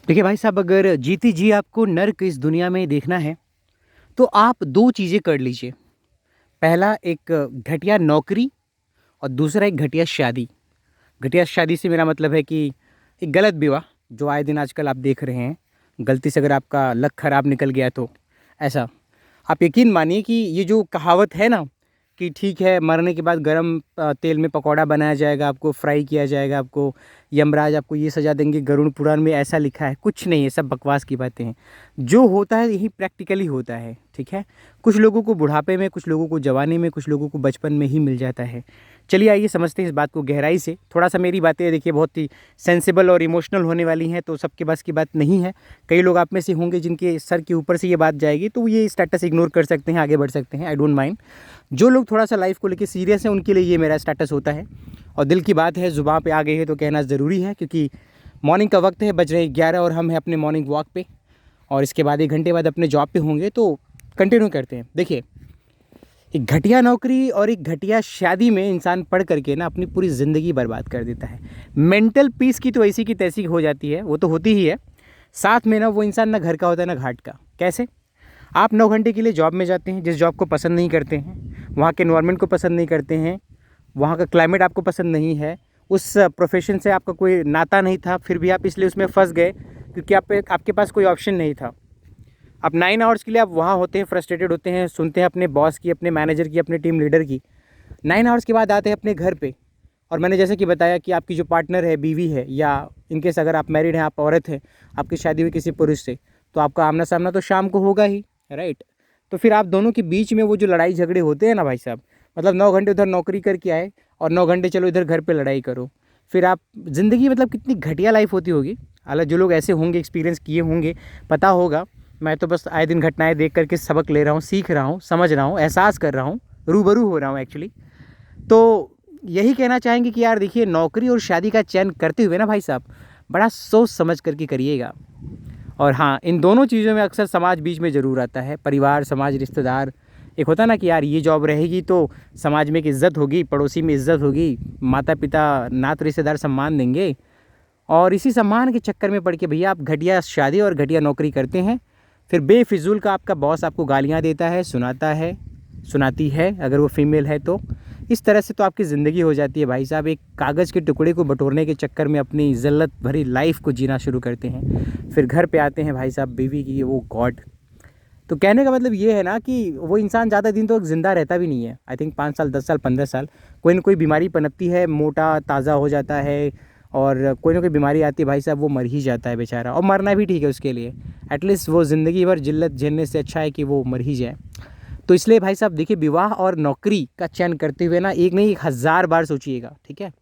देखिए भाई साहब, अगर जीती जी आपको नर्क इस दुनिया में देखना है तो आप दो चीज़ें कर लीजिए। पहला, एक घटिया नौकरी, और दूसरा एक घटिया शादी। घटिया शादी से मेरा मतलब है कि एक गलत विवाह जो आए दिन आजकल आप देख रहे हैं। गलती से अगर आपका लक ख़राब निकल गया तो ऐसा। आप यकीन मानिए कि ये जो कहावत है ना कि ठीक है, मरने के बाद गरम तेल में पकौड़ा बनाया जाएगा, आपको फ्राई किया जाएगा, आपको यमराज आपको ये सज़ा देंगे, गरुड़ पुराण में ऐसा लिखा है, कुछ नहीं है, सब बकवास की बातें हैं। जो होता है यही प्रैक्टिकली होता है, ठीक है। कुछ लोगों को बुढ़ापे में, कुछ लोगों को जवानी में, कुछ लोगों को बचपन में ही मिल जाता है। चलिए आइए समझते हैं इस बात को गहराई से। थोड़ा सा मेरी बातें देखिए बहुत ही सेंसिबल और इमोशनल होने वाली हैं, तो सबके बस की बात नहीं है। कई लोग आप में से होंगे जिनके सर के ऊपर से ये बात जाएगी, तो ये स्टेटस इग्नोर कर सकते हैं, आगे बढ़ सकते हैं, आई डोंट माइंड। जो लोग थोड़ा सा लाइफ को लेकर सीरियस हैं उनके लिए ये मेरा स्टेटस होता है। और दिल की बात है, ज़ुबान पे आ गई है तो कहना ज़रूरी है, क्योंकि मॉर्निंग का वक्त है, बज रहे 11 और हम हैं अपने मॉर्निंग वॉक पे। और इसके बाद 1 घंटे बाद अपने जॉब पे होंगे, तो कंटिन्यू करते हैं। देखिए, एक घटिया नौकरी और एक घटिया शादी में इंसान पढ़ करके ना अपनी पूरी ज़िंदगी बर्बाद कर देता है। मेंटल पीस की तो ऐसी की तैसी हो जाती है, वो तो होती ही है। साथ में ना वो इंसान ना घर का होता है ना घाट का। कैसे? आप 9 घंटे के लिए जॉब में जाते हैं, जिस जॉब को पसंद नहीं करते हैं, वहाँ के एनवायरनमेंट को पसंद नहीं करते हैं, वहाँ का क्लाइमेट आपको पसंद नहीं है, उस प्रोफेशन से आपका कोई नाता नहीं था, फिर भी आप इसलिए उसमें फंस गए क्योंकि आपके पास कोई ऑप्शन नहीं था। अब 9 आवर्स के लिए आप वहाँ होते हैं, फ्रस्ट्रेटेड होते हैं, सुनते हैं अपने बॉस की, अपने मैनेजर की, अपने टीम लीडर की। 9 आवर्स के बाद आते हैं अपने घर पे। और मैंने जैसे कि बताया कि आपकी जो पार्टनर है, बीवी है, या इनकेस अगर आप मैरिड हैं, आप औरत हैं, आपकी शादी हुई किसी पुरुष से, तो आपका आमना सामना तो शाम को होगा ही, राइट। तो फिर आप दोनों के बीच में वो जो लड़ाई झगड़े होते हैं ना भाई साहब, मतलब 9 घंटे उधर नौकरी करके आए और 9 घंटे चलो इधर घर पे लड़ाई करो। फिर आप ज़िंदगी, मतलब कितनी घटिया लाइफ होती होगी। हालांकि जो लोग ऐसे होंगे, एक्सपीरियंस किए होंगे, पता होगा। मैं तो बस आए दिन घटनाएं देख करके सबक ले रहा हूँ, सीख रहा हूँ, समझ रहा हूँ, एहसास कर रहा हूँ, रूबरू हो रहा हूँ एक्चुअली। तो यही कहना चाहेंगे कि यार देखिए, नौकरी और शादी का चयन करते हुए ना भाई साहब, बड़ा सोच समझ करके करिएगा। और हाँ, इन दोनों चीज़ों में अक्सर समाज बीच में ज़रूर आता है। परिवार, समाज, रिश्तेदार। एक होता ना कि यार ये जॉब रहेगी तो समाज में एक इज़्ज़त होगी, पड़ोसी में इज़्ज़त होगी, माता पिता, नात रिश्तेदार सम्मान देंगे। और इसी सम्मान के चक्कर में पड़ के भैया आप घटिया शादी और घटिया नौकरी करते हैं। फिर बेफिजूल का आपका बॉस आपको गालियाँ देता है, सुनाता है, सुनाती है, अगर वो फीमेल है तो। इस तरह से तो आपकी ज़िंदगी हो जाती है भाई साहब। एक कागज़ के टुकड़े को बटोरने के चक्कर में अपनी ज़िल्लत भरी लाइफ को जीना शुरू करते हैं। फिर घर पे आते हैं भाई साहब, बीवी की, वो गॉड। तो कहने का मतलब ये है ना कि वो इंसान ज़्यादा दिन तो ज़िंदा रहता भी नहीं है। आई थिंक 5 साल, 10 साल, 15 साल। कोई ना कोई बीमारी पनपती है, मोटा ताज़ा हो जाता है, और कोई ना कोई बीमारी आती है भाई साहब, वो मर ही जाता है बेचारा। और मरना भी ठीक है उसके लिए, एटलीस्ट वो ज़िंदगी भर जिल्लत झेलने से अच्छा है कि वो मर ही जाए। तो इसलिए भाई साहब देखिए, विवाह और नौकरी का चयन करते हुए ना एक नहीं, 1000 बार सोचिएगा, ठीक है।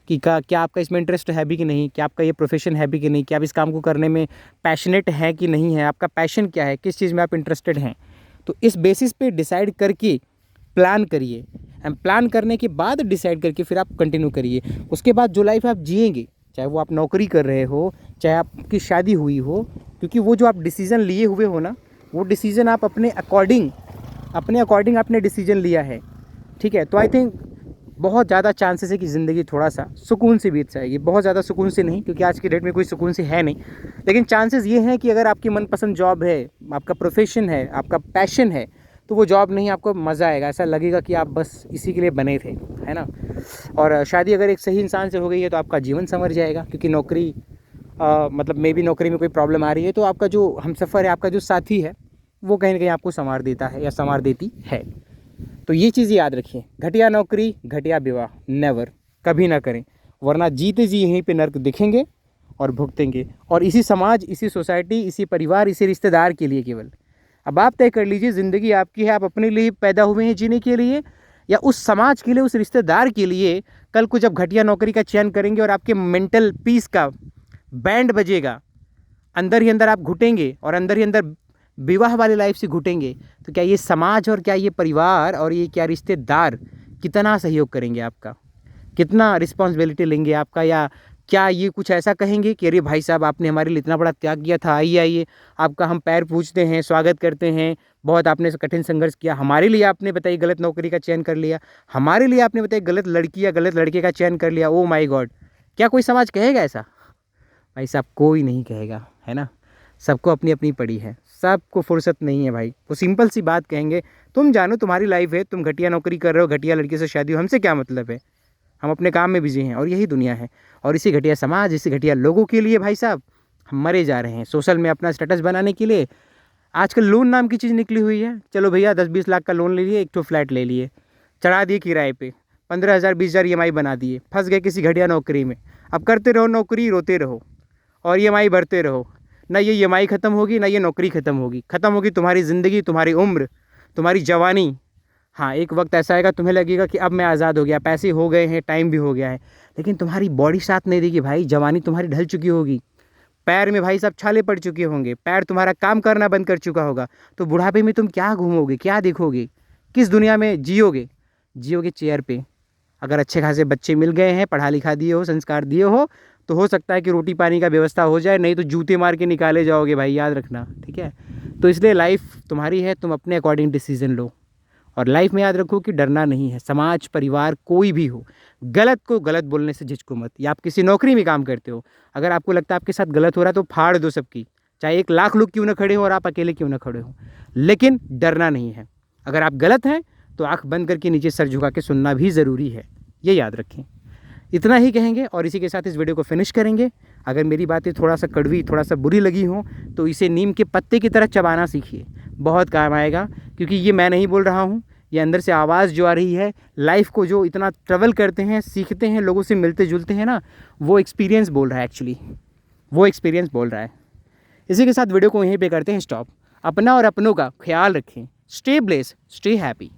कि क्या आपका इसमें इंटरेस्ट है भी कि नहीं, क्या आपका ये प्रोफेशन है भी कि नहीं, क्या आप इस काम को करने में पैशनेट हैं कि नहीं है, आपका पैशन क्या है, किस चीज़ में आप इंटरेस्टेड हैं। तो इस बेसिस पे डिसाइड करके प्लान करिए, एंड प्लान करने के बाद डिसाइड करके फिर आप कंटिन्यू करिए। उसके बाद जो लाइफ आप जिएंगे, चाहे वो आप नौकरी कर रहे हो, चाहे आपकी शादी हुई हो, क्योंकि वो जो आप डिसीज़न लिए हुए हो ना, वो डिसीज़न आप अपने अकॉर्डिंग आपने डिसीजन लिया है, ठीक है। तो आई थिंक बहुत ज़्यादा चांसेस है कि ज़िंदगी थोड़ा सा सुकून से बीत जाएगी। बहुत ज़्यादा सुकून से नहीं, क्योंकि आज की डेट में कोई सुकून से है नहीं, लेकिन चांसेस ये हैं कि अगर आपकी मनपसंद जॉब है, आपका प्रोफेशन है, आपका पैशन है, तो वो जॉब नहीं, आपको मज़ा आएगा, ऐसा लगेगा कि आप बस इसी के लिए बने थे, है ना। और शादी अगर एक सही इंसान से हो गई है तो आपका जीवन संवर जाएगा, क्योंकि नौकरी मतलब मे भी नौकरी में कोई प्रॉब्लम आ रही है तो आपका जो हमसफ़र है, आपका जो साथी है, वो कहीं ना कहीं आपको संवार देता है या संवार देती है। तो ये चीज़ याद रखिए, घटिया नौकरी, घटिया विवाह नेवर, कभी ना करें, वरना जीते जी यहीं पे नर्क दिखेंगे और भुगतेंगे। और इसी समाज, इसी सोसाइटी, इसी परिवार, इसी रिश्तेदार के लिए केवल। अब आप तय कर लीजिए, ज़िंदगी आपकी है, आप अपने लिए पैदा हुए हैं जीने के लिए, या उस समाज के लिए, उस रिश्तेदार के लिए। कल को जब घटिया नौकरी का चयन करेंगे और आपके मेंटल पीस का बैंड बजेगा, अंदर ही अंदर आप घुटेंगे और अंदर ही अंदर विवाह वाली लाइफ से घुटेंगे, तो क्या ये समाज और क्या ये परिवार और ये क्या रिश्तेदार कितना सहयोग करेंगे आपका, कितना रिस्पॉन्सिबिलिटी लेंगे आपका, या क्या ये कुछ ऐसा कहेंगे कि अरे भाई साहब आपने हमारे लिए इतना बड़ा त्याग किया था, आइए आइए, आपका हम पैर पूछते हैं, स्वागत करते हैं, बहुत आपने कठिन संघर्ष किया, हमारे लिए आपने बताई गलत नौकरी का चयन कर लिया, हमारे लिए आपने बताई गलत लड़की या गलत लड़के का चयन कर लिया, ओ माई गॉड। क्या कोई समाज कहेगा ऐसा? भाई साहब कोई नहीं कहेगा, है ना। सबको अपनी अपनी पड़ी है, सबको फुर्सत नहीं है भाई। वो सिंपल सी बात कहेंगे, तुम जानो तुम्हारी लाइफ है, तुम घटिया नौकरी कर रहे हो, घटिया लड़की से शादी हो, हमसे क्या मतलब है, हम अपने काम में बिजी हैं। और यही दुनिया है। और इसी घटिया समाज, इसी घटिया लोगों के लिए भाई साहब हम मरे जा रहे हैं, सोशल में अपना स्टेटस बनाने के लिए। आजकल लोन नाम की चीज़ निकली हुई है। चलो भैया 10-20 लाख का लोन ले लिए, एक तो फ्लैट ले लिए, चढ़ा दिए किराए पे, 15,000 20,000 EMI बना दिए, फंस गए किसी घटिया नौकरी में। अब करते रहो नौकरी, रोते रहो और EMI भरते रहो। ना ये EMI ख़त्म होगी, ना ये नौकरी ख़त्म होगी। ख़त्म होगी तुम्हारी ज़िंदगी, तुम्हारी उम्र, तुम्हारी जवानी। हाँ, एक वक्त ऐसा आएगा तुम्हें लगेगा कि अब मैं आज़ाद हो गया, पैसे हो गए हैं, टाइम भी हो गया है, लेकिन तुम्हारी बॉडी साथ नहीं देगी भाई। जवानी तुम्हारी ढल चुकी होगी, पैर में भाई साहब छाले पड़ चुके होंगे, पैर तुम्हारा काम करना बंद कर चुका होगा। तो बुढ़ापे में तुम क्या घूमोगे, क्या देखोगे, किस दुनिया में जियोगे? जियोगे चेयर पे। अगर अच्छे खासे बच्चे मिल गए हैं, पढ़ा लिखा दिए हो, संस्कार दिए तो हो सकता है कि रोटी पानी का व्यवस्था हो जाए, नहीं तो जूते मार के निकाले जाओगे भाई, याद रखना, ठीक है। तो इसलिए लाइफ तुम्हारी है, तुम अपने अकॉर्डिंग डिसीजन लो। और लाइफ में याद रखो कि डरना नहीं है। समाज, परिवार, कोई भी हो, गलत को गलत बोलने से झिझको मत। या आप किसी नौकरी में काम करते हो, अगर आपको लगता है आपके साथ गलत हो रहा है तो फाड़ दो सबकी, चाहे 1 लाख लोग क्यों ना खड़े हो और आप अकेले क्यों ना खड़े हो, लेकिन डरना नहीं है। अगर आप गलत हैं तो आंख बंद करके नीचे सर झुका के सुनना भी ज़रूरी है, ये याद रखें। इतना ही कहेंगे और इसी के साथ इस वीडियो को फिनिश करेंगे। अगर मेरी बातें थोड़ा सा कड़वी, थोड़ा सा बुरी लगी हो तो इसे नीम के पत्ते की तरह चबाना सीखिए, बहुत काम आएगा। क्योंकि ये मैं नहीं बोल रहा हूँ, ये अंदर से आवाज़ जो आ रही है, लाइफ को जो इतना ट्रैवल करते हैं, सीखते हैं, लोगों से मिलते जुलते हैं ना, वो एक्सपीरियंस बोल रहा है एक्चुअली, वो एक्सपीरियंस बोल रहा है। इसी के साथ वीडियो को यहीं पे करते हैं स्टॉप। अपना और अपनों का ख्याल रखें। Stay blessed, stay happy.